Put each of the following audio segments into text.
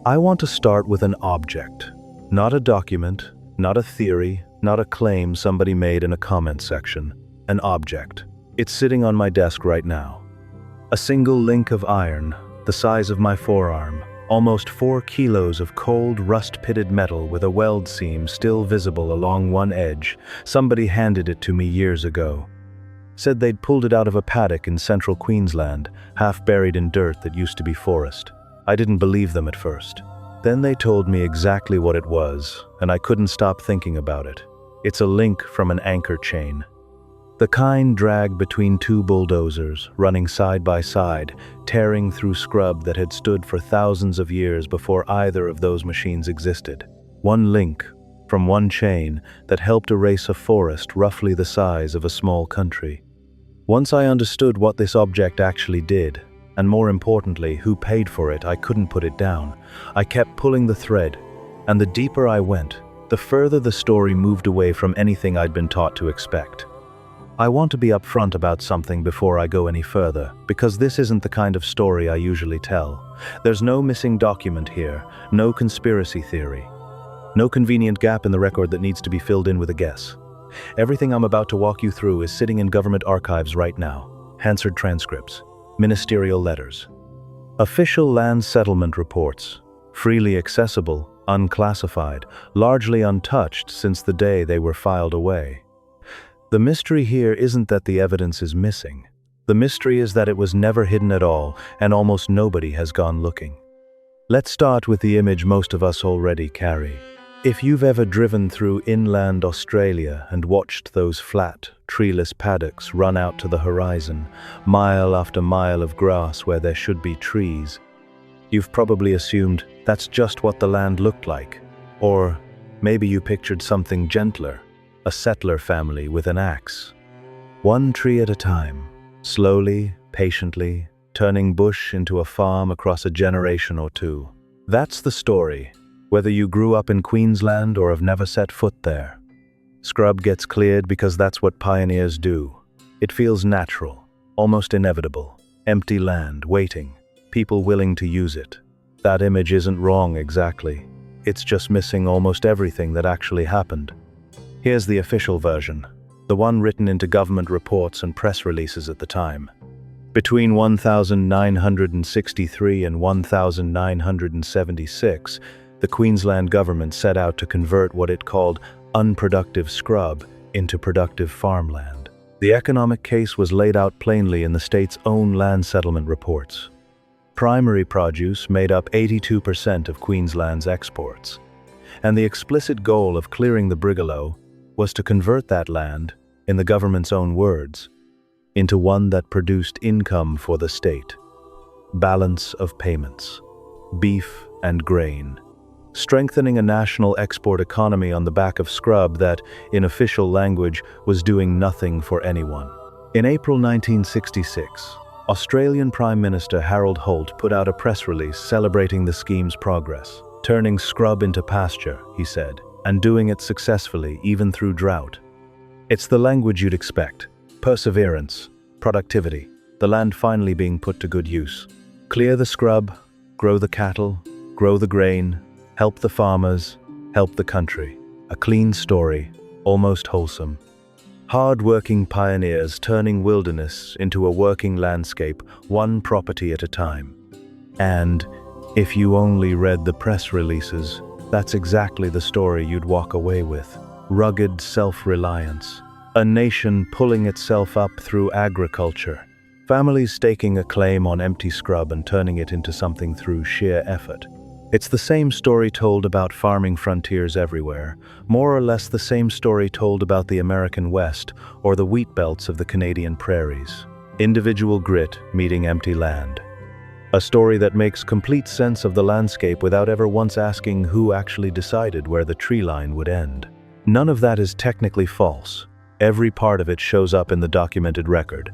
I want to start with an object, not a document, not a theory, not a claim somebody made in a comment section. An object. It's sitting on my desk right now. A single link of iron, the size of my forearm, almost 4 kilos of cold, rust-pitted metal with a weld seam still visible along one edge. Somebody handed it to me years ago. Said they'd pulled it out of a paddock in central Queensland, half buried in dirt that used to be forest. I didn't believe them at first. Then they told me exactly what it was, and I couldn't stop thinking about it. It's a link from an anchor chain. The kind dragged between 2 bulldozers, running side by side, tearing through scrub that had stood for thousands of years before either of those machines existed. One link from one chain that helped erase a forest roughly the size of a small country. Once I understood what this object actually did, and more importantly, who paid for it, I couldn't put it down. I kept pulling the thread, and the deeper I went, the further the story moved away from anything I'd been taught to expect. I want to be upfront about something before I go any further, because this isn't the kind of story I usually tell. There's no missing document here, no conspiracy theory, no convenient gap in the record that needs to be filled in with a guess. Everything I'm about to walk you through is sitting in government archives right now. Hansard transcripts, ministerial letters, official land settlement reports, freely accessible, unclassified, largely untouched since the day they were filed away. The mystery here isn't that the evidence is missing. The mystery is that it was never hidden at all, and almost nobody has gone looking. Let's start with the image most of us already carry. If you've ever driven through inland Australia and watched those flat, treeless paddocks run out to the horizon, mile after mile of grass where there should be trees, you've probably assumed that's just what the land looked like. Or maybe you pictured something gentler, a settler family with an axe. One tree at a time, slowly, patiently, turning bush into a farm across a generation or two. That's the story, whether you grew up in Queensland or have never set foot there. Scrub gets cleared because that's what pioneers do. It feels natural, almost inevitable. Empty land, waiting, people willing to use it. That image isn't wrong exactly. It's just missing almost everything that actually happened. Here's the official version, the one written into government reports and press releases at the time. Between 1963 and 1976, the Queensland government set out to convert what it called unproductive scrub into productive farmland. The economic case was laid out plainly in the state's own land settlement reports. Primary produce made up 82% of Queensland's exports, and the explicit goal of clearing the Brigalow was to convert that land, in the government's own words, into one that produced income for the state. Balance of payments, beef and grain, strengthening a national export economy on the back of scrub that, in official language, was doing nothing for anyone. In April 1966, Australian Prime Minister Harold Holt put out a press release celebrating the scheme's progress. Turning scrub into pasture, he said, and doing it successfully even through drought. It's the language you'd expect. Perseverance, productivity, the land finally being put to good use. Clear the scrub, grow the cattle, grow the grain, help the farmers, help the country. A clean story, almost wholesome. Hard-working pioneers turning wilderness into a working landscape, one property at a time. And if you only read the press releases, that's exactly the story you'd walk away with. Rugged self-reliance. A nation pulling itself up through agriculture. Families staking a claim on empty scrub and turning it into something through sheer effort. It's the same story told about farming frontiers everywhere, more or less the same story told about the American West or the wheat belts of the Canadian prairies. Individual grit meeting empty land. A story that makes complete sense of the landscape without ever once asking who actually decided where the tree line would end. None of that is technically false. Every part of it shows up in the documented record.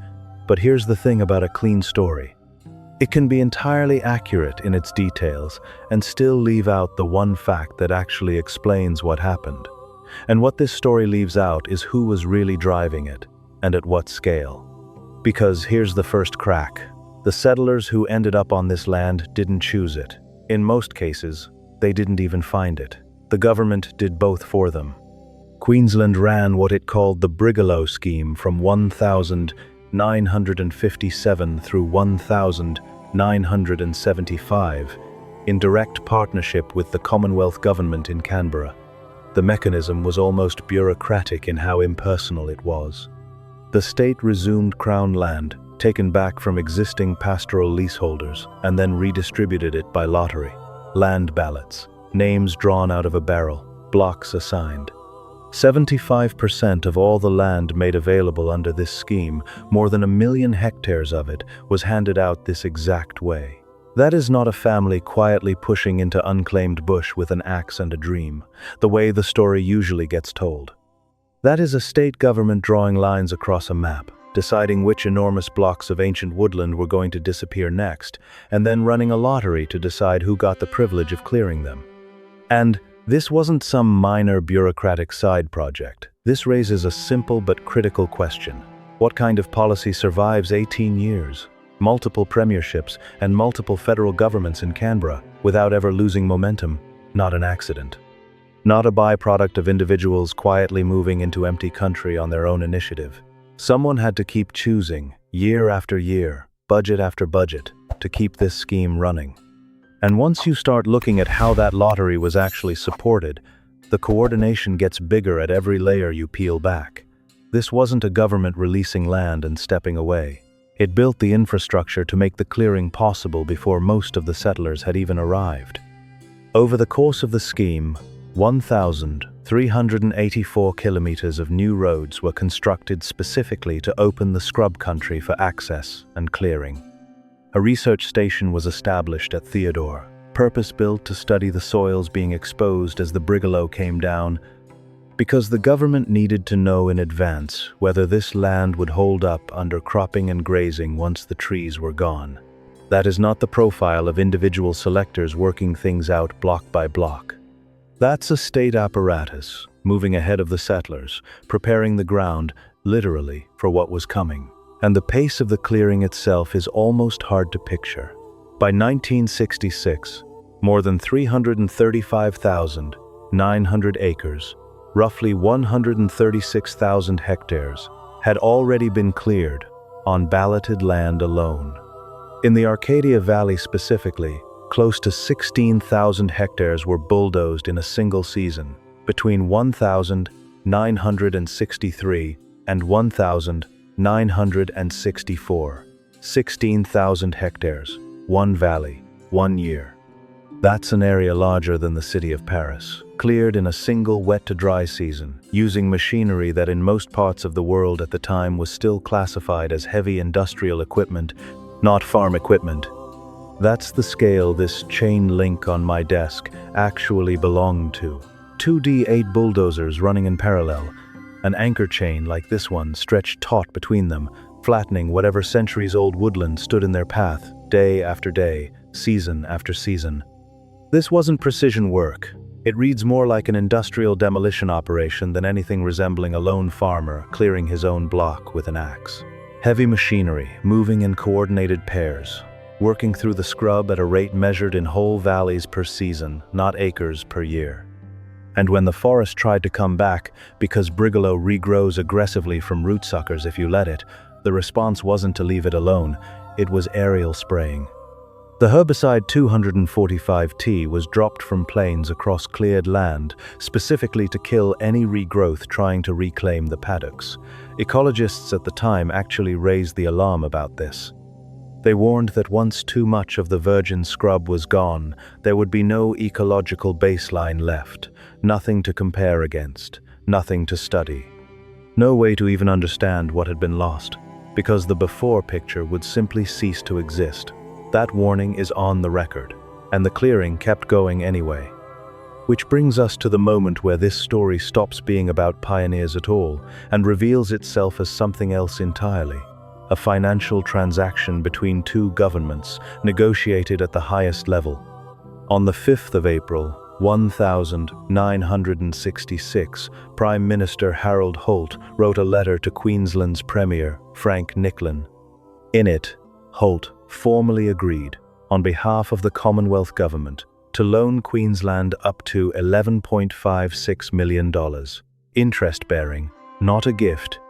But here's the thing about a clean story. It can be entirely accurate in its details and still leave out the one fact that actually explains what happened. And what this story leaves out is who was really driving it, and at what scale. Because here's the first crack. The settlers who ended up on this land didn't choose it. In most cases, they didn't even find it. The government did both for them. Queensland ran what it called the Brigalow Scheme from 1957 through 1975 in direct partnership with the Commonwealth government in Canberra. The mechanism was almost bureaucratic in how impersonal it was. The state resumed Crown land, taken back from existing pastoral leaseholders, and then redistributed it by lottery. Land ballots, names drawn out of a barrel, blocks assigned. 75% of all the land made available under this scheme, more than 1 million hectares of it, was handed out this exact way. That is not a family quietly pushing into unclaimed bush with an axe and a dream, the way the story usually gets told. That is a state government drawing lines across a map, deciding which enormous blocks of ancient woodland were going to disappear next, and then running a lottery to decide who got the privilege of clearing them. And this wasn't some minor bureaucratic side project. This raises a simple but critical question. What kind of policy survives 18 years, multiple premierships, and multiple federal governments in Canberra without ever losing momentum? Not an accident. Not a byproduct of individuals quietly moving into empty country on their own initiative. Someone had to keep choosing, year after year, budget after budget, to keep this scheme running. And once you start looking at how that lottery was actually supported, the coordination gets bigger at every layer you peel back. This wasn't a government releasing land and stepping away. It built the infrastructure to make the clearing possible before most of the settlers had even arrived. Over the course of the scheme, 1,384 kilometers of new roads were constructed specifically to open the scrub country for access and clearing. A research station was established at Theodore, purpose-built to study the soils being exposed as the Brigalow came down, because the government needed to know in advance whether this land would hold up under cropping and grazing once the trees were gone. That is not the profile of individual selectors working things out block by block. That's a state apparatus, moving ahead of the settlers, preparing the ground, literally, for what was coming. And the pace of the clearing itself is almost hard to picture. By 1966, more than 335,900 acres, roughly 136,000 hectares, had already been cleared on balloted land alone. In the Arcadia Valley specifically, close to 16,000 hectares were bulldozed in a single season, between 1,963 and 1,964. 16,000 hectares, one valley, 1 year. That's an area larger than the city of Paris, cleared in a single wet-to-dry season, using machinery that in most parts of the world at the time was still classified as heavy industrial equipment, not farm equipment. That's the scale this chain link on my desk actually belonged to. 2D8 bulldozers running in parallel, an anchor chain like this one stretched taut between them, flattening whatever centuries-old woodland stood in their path, day after day, season after season. This wasn't precision work. It reads more like an industrial demolition operation than anything resembling a lone farmer clearing his own block with an axe. Heavy machinery, moving in coordinated pairs, working through the scrub at a rate measured in whole valleys per season, not acres per year. And when the forest tried to come back, because Brigalow regrows aggressively from root suckers if you let it, the response wasn't to leave it alone, it was aerial spraying. The herbicide 245T was dropped from planes across cleared land, specifically to kill any regrowth trying to reclaim the paddocks. Ecologists at the time actually raised the alarm about this. They warned that once too much of the virgin scrub was gone, there would be no ecological baseline left, nothing to compare against, nothing to study. No way to even understand what had been lost, because the before picture would simply cease to exist. That warning is on the record, and the clearing kept going anyway. Which brings us to the moment where this story stops being about pioneers at all and reveals itself as something else entirely. A financial transaction between two governments, negotiated at the highest level. On the 5th of April, 1966, Prime Minister Harold Holt wrote a letter to Queensland's Premier, Frank Nicklin. In it, Holt formally agreed on behalf of the Commonwealth Government to loan Queensland up to $11.56 million, interest-bearing, not a gift,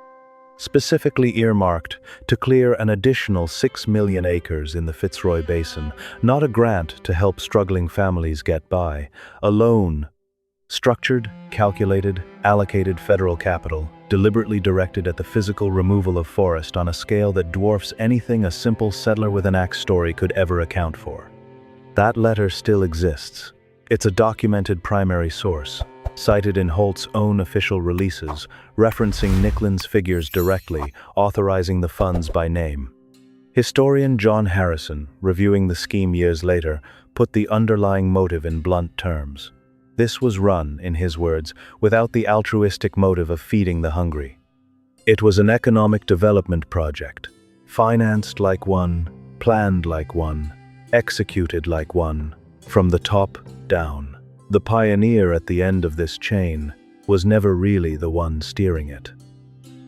specifically earmarked to clear an additional 6 million acres in the Fitzroy Basin, not a grant to help struggling families get by, a loan, structured, calculated, allocated federal capital, deliberately directed at the physical removal of forest on a scale that dwarfs anything a simple settler with an axe story could ever account for. That letter still exists. It's a documented primary source, cited in Holt's own official releases, referencing Nicklin's figures directly, authorizing the funds by name. Historian John Harrison, reviewing the scheme years later, put the underlying motive in blunt terms. This was run, in his words, without the altruistic motive of feeding the hungry. It was an economic development project, financed like one, planned like one, executed like one, from the top down. The pioneer at the end of this chain was never really the one steering it.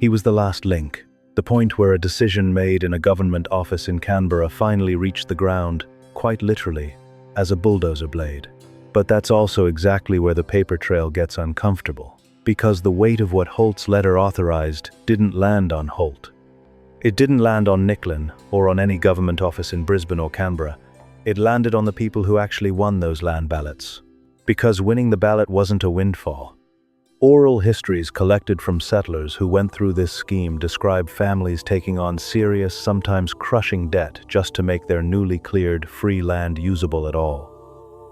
He was the last link, the point where a decision made in a government office in Canberra finally reached the ground, quite literally, as a bulldozer blade. But that's also exactly where the paper trail gets uncomfortable, because the weight of what Holt's letter authorized didn't land on Holt. It didn't land on Nicklin or on any government office in Brisbane or Canberra. It landed on the people who actually won those land ballots. Because winning the ballot wasn't a windfall. Oral histories collected from settlers who went through this scheme describe families taking on serious, sometimes crushing debt just to make their newly cleared, free land usable at all.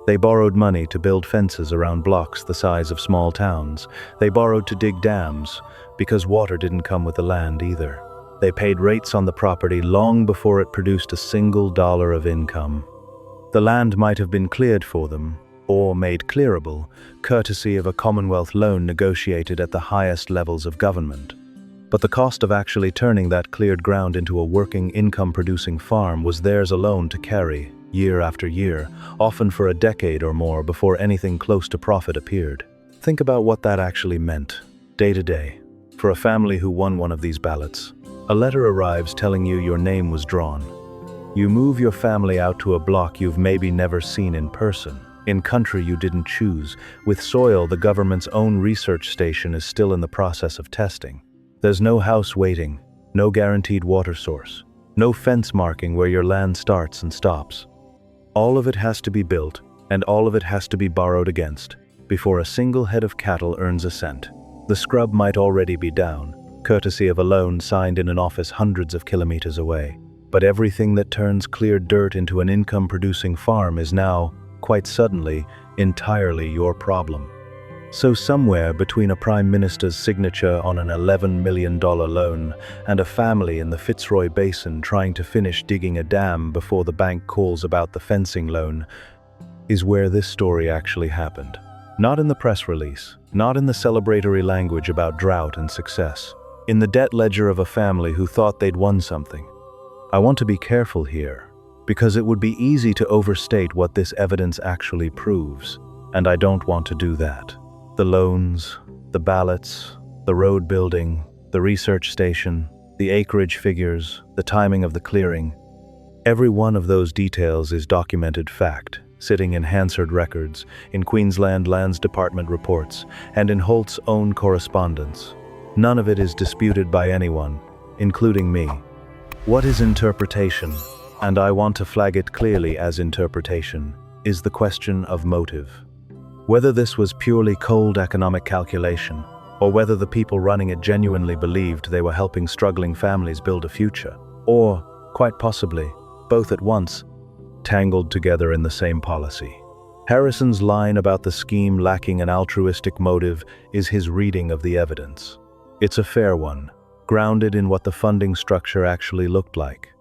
They borrowed money to build fences around blocks the size of small towns. They borrowed to dig dams, because water didn't come with the land either. They paid rates on the property long before it produced a single dollar of income. The land might have been cleared for them, or made clearable, courtesy of a Commonwealth loan negotiated at the highest levels of government. But the cost of actually turning that cleared ground into a working, income-producing farm was theirs alone to carry, year after year, often for a decade or more before anything close to profit appeared. Think about what that actually meant, day to day, for a family who won one of these ballots. A letter arrives telling you your name was drawn. You move your family out to a block you've maybe never seen in person, in country you didn't choose, with soil the government's own research station is still in the process of testing. There's no house waiting, no guaranteed water source, no fence marking where your land starts and stops. All of it has to be built, and all of it has to be borrowed against, before a single head of cattle earns a cent. The scrub might already be down, courtesy of a loan signed in an office hundreds of kilometers away. But everything that turns cleared dirt into an income-producing farm is now, quite suddenly, entirely your problem. So somewhere between a Prime Minister's signature on an $11 million loan and a family in the Fitzroy Basin trying to finish digging a dam before the bank calls about the fencing loan, is where this story actually happened. Not in the press release, not in the celebratory language about drought and success, in the debt ledger of a family who thought they'd won something. I want to be careful here, because it would be easy to overstate what this evidence actually proves, and I don't want to do that. The loans, the ballots, the road building, the research station, the acreage figures, the timing of the clearing. Every one of those details is documented fact, sitting in Hansard records, in Queensland Lands Department reports, and in Holt's own correspondence. None of it is disputed by anyone, including me. What is interpretation? And I want to flag it clearly as interpretation, is the question of motive. Whether this was purely cold economic calculation, or whether the people running it genuinely believed they were helping struggling families build a future, or, quite possibly, both at once, tangled together in the same policy. Harrison's line about the scheme lacking an altruistic motive is his reading of the evidence. It's a fair one, grounded in what the funding structure actually looked like.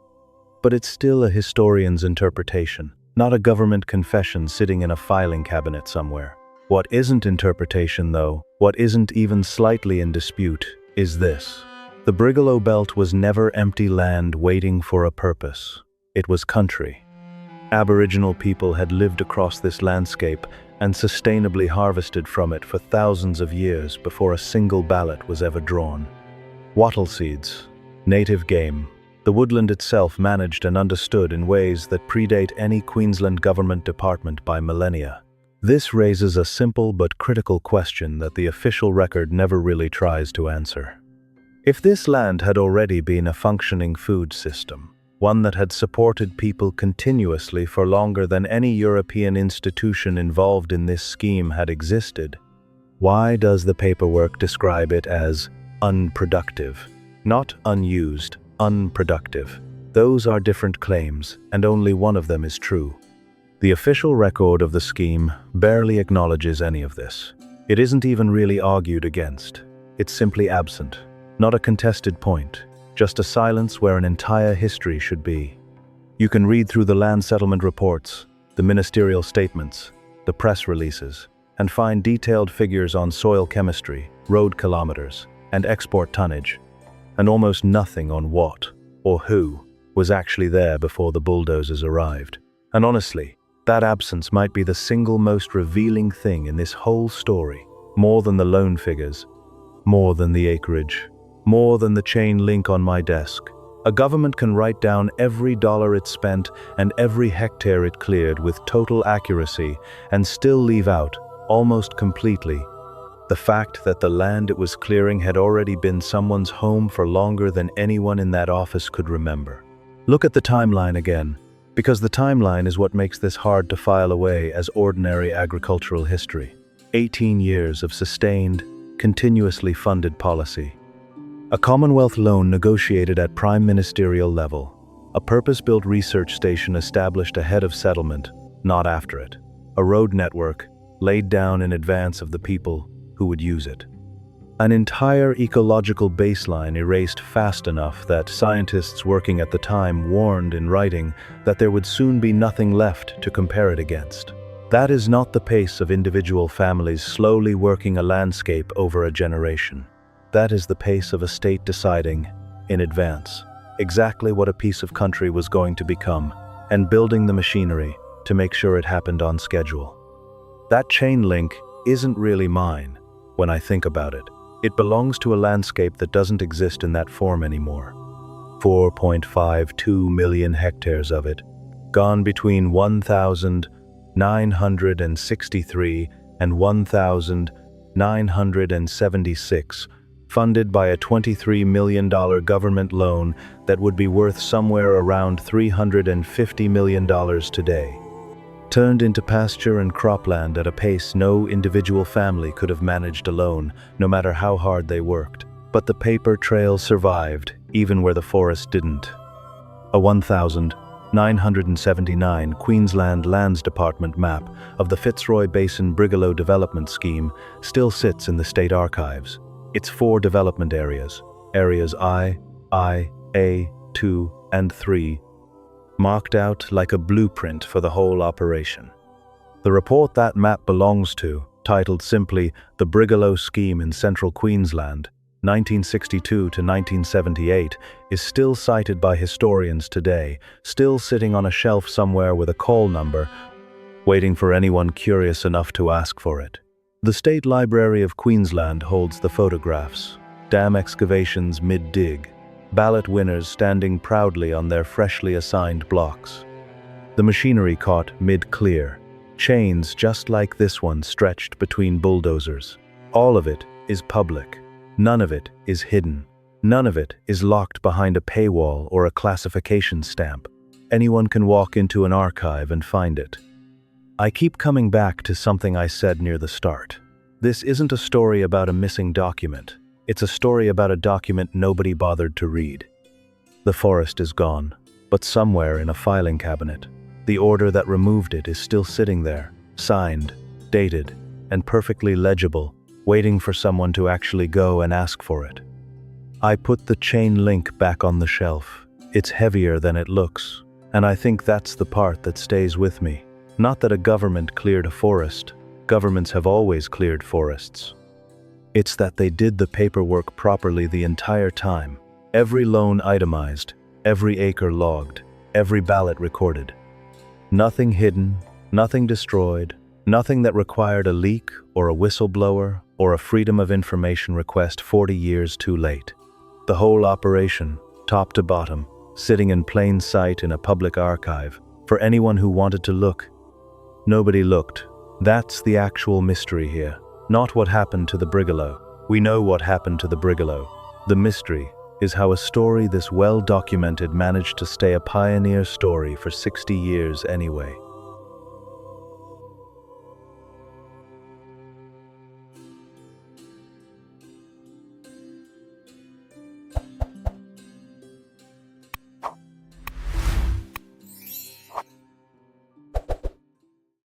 But it's still a historian's interpretation, not a government confession sitting in a filing cabinet somewhere. What isn't interpretation, though, what isn't even slightly in dispute, is this. The Brigalow Belt was never empty land waiting for a purpose. It was country. Aboriginal people had lived across this landscape and sustainably harvested from it for thousands of years before a single ballot was ever drawn. Wattle seeds, native game, The woodland itself managed and understood in ways that predate any Queensland government department by millennia. This raises a simple but critical question that the official record never really tries to answer. If this land had already been a functioning food system, one that had supported people continuously for longer than any European institution involved in this scheme had existed, why does the paperwork describe it as unproductive? Not unused, unproductive. Those are different claims, and only one of them is true. The official record of the scheme barely acknowledges any of this. It isn't even really argued against. It's simply absent. Not a contested point, just a silence where an entire history should be. You can read through the land settlement reports, the ministerial statements, the press releases, and find detailed figures on soil chemistry, road kilometers, and export tonnage, and almost nothing on what, or who, was actually there before the bulldozers arrived. And honestly, that absence might be the single most revealing thing in this whole story, more than the loan figures, more than the acreage, more than the chain link on my desk. A government can write down every dollar it spent and every hectare it cleared with total accuracy and still leave out, almost completely, the fact that the land it was clearing had already been someone's home for longer than anyone in that office could remember. Look at the timeline again, because the timeline is what makes this hard to file away as ordinary agricultural history. 18 years of sustained, continuously funded policy. A Commonwealth loan negotiated at prime ministerial level. A purpose-built research station established ahead of settlement, not after it. A road network laid down in advance of the people who would use it. An entire ecological baseline erased fast enough that scientists working at the time warned in writing that there would soon be nothing left to compare it against. That is not the pace of individual families slowly working a landscape over a generation. That is the pace of a state deciding, in advance, exactly what a piece of country was going to become, and building the machinery to make sure it happened on schedule. That chain link isn't really mine, when I think about it. It belongs to a landscape that doesn't exist in that form anymore. 4.52 million hectares of it, gone between 1,963 and 1,976, funded by a $23 million government loan that would be worth somewhere around $350 million today. Turned into pasture and cropland at a pace no individual family could have managed alone, no matter how hard they worked. But the paper trail survived, even where the forest didn't. A 1,979 Queensland Lands Department map of the Fitzroy Basin Brigalow Development Scheme still sits in the state archives. Its 4 development areas, areas I, A, 2, and 3, marked out like a blueprint for the whole operation. The report that map belongs to, titled simply The Brigalow Scheme in Central Queensland, 1962 to 1978, is still cited by historians today, still sitting on a shelf somewhere with a call number, waiting for anyone curious enough to ask for it. The State Library of Queensland holds the photographs, dam excavations mid-dig, ballot winners standing proudly on their freshly assigned blocks. The machinery caught mid-clear, chains just like this one stretched between bulldozers. All of it is public. None of it is hidden. None of it is locked behind a paywall or a classification stamp. Anyone can walk into an archive and find it. I keep coming back to something I said near the start. This isn't a story about a missing document. It's a story about a document nobody bothered to read. The forest is gone, but somewhere in a filing cabinet, the order that removed it is still sitting there, signed, dated, and perfectly legible, waiting for someone to actually go and ask for it. I put the chain link back on the shelf. It's heavier than it looks, and I think that's the part that stays with me. Not that a government cleared a forest. Governments have always cleared forests. It's that they did the paperwork properly the entire time. Every loan itemized, every acre logged, every ballot recorded. Nothing hidden, nothing destroyed, nothing that required a leak or a whistleblower or a Freedom of Information request 40 years too late. The whole operation, top to bottom, sitting in plain sight in a public archive, for anyone who wanted to look. Nobody looked. That's the actual mystery here. Not what happened to the Brigalow. We know what happened to the Brigalow. The mystery is how a story this well documented managed to stay a pioneer story for 60 years anyway.